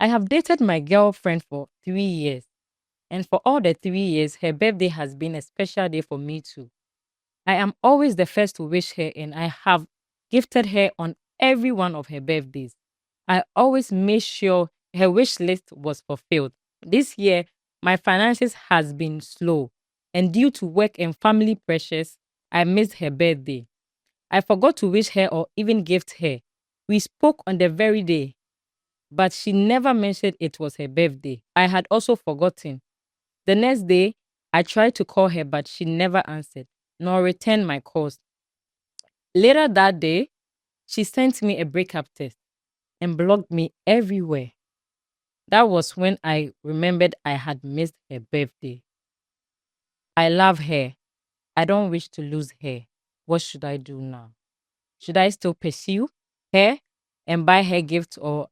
I have dated my girlfriend for 3 years. And for all the 3 years, her birthday has been a special day for me too. I am always the first to wish her, and I have gifted her on every one of her birthdays. I always made sure her wish list was fulfilled. This year, my finances has been slow, and due to work and family pressures, I missed her birthday. I forgot to wish her or even gift her. We spoke on the very day, but she never mentioned it was her birthday. I had also forgotten. The next day, I tried to call her, but she never answered, nor returned my calls. Later that day, she sent me a breakup text and blocked me everywhere. That was when I remembered I had missed her birthday. I love her. I don't wish to lose her. What should I do now? Should I still pursue her and buy her gifts, or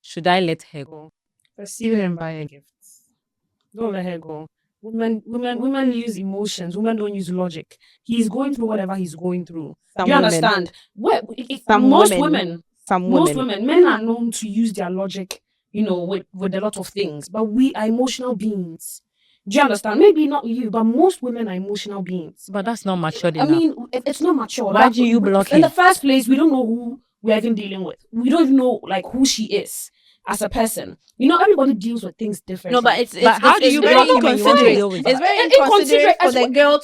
should I let her go? Pursue and buy a gift. Don't let her go. Women use emotions. Women don't use logic. He's going through whatever he's going through. Do you understand? Most women, men are known to use their logic, with a lot of things. But we are emotional beings. Do you understand? Maybe not you, but most women are emotional beings. But that's not matured I enough. mean, it's not mature. Why do you block In her? the first place, we don't know who we're even dealing with. We don't even know who she is as a person. Everybody deals with things differently. No, but how do you block him when you want to deal with it's it? very inconsiderate for the girl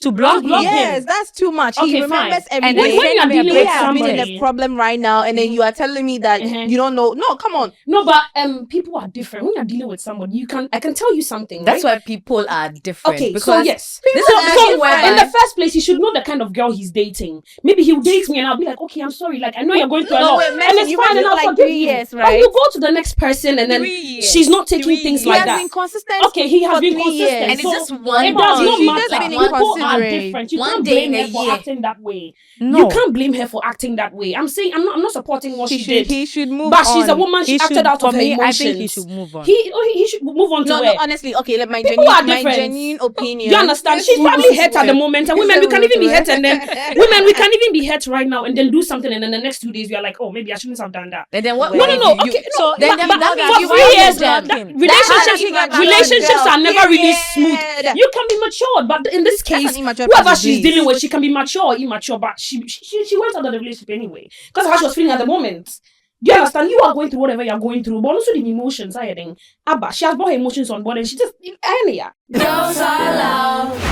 To block him? Yes, that's too much. Okay, He remembers fine. every And day. when you're dealing We with have been in somebody- a problem right now, and then you are telling me that you don't know. No, come on. No, but people are different. When you're dealing with somebody, I can tell you something. That's right? why people are different. Okay, because so yes. this So, is actually where in the first place, he should know the kind of girl he's dating. Maybe he'll date me and I'll be like, okay, I'm sorry. Like, I know you're going through a lot. And it's you fine, and I'll like forgive 3 you. years, But right? you go to the next person and then 3 years. she's not taking things He like has that. been consistent. Okay, he has for been 3 consistent. years. and it's So just one it does day. not She's matter. just been People are inconsiderate. different. You One can't day blame in a her for year. acting that way. No. You can't blame her for acting that way. I'm saying I'm not supporting what she did. He should move But on. she's a woman. She acted out of her emotions. I think he should move on. He should move on to No, where? honestly, okay, like my People are genuine different. opinion. You understand? Let's She's move probably on hurt to at the it. moment. And Let's women, we move can on even to be it. hurt, and then women, we can even be hurt right now and then do something, and then the next 2 days we are like, oh, maybe I shouldn't have done that. And then what? No. you- Okay, so no. then but that means for you 3 want years, to block him. relationships are never really smooth. Period. You can be matured, but in this That's case, an immature whoever person, she's please. dealing with, she can be mature or immature, but she went out of the relationship anyway because of how she was feeling at the moment. Do you understand? You are going through whatever you're going through, but also the emotions. I think Abba, she has brought her emotions on board, and she just Girls are loud.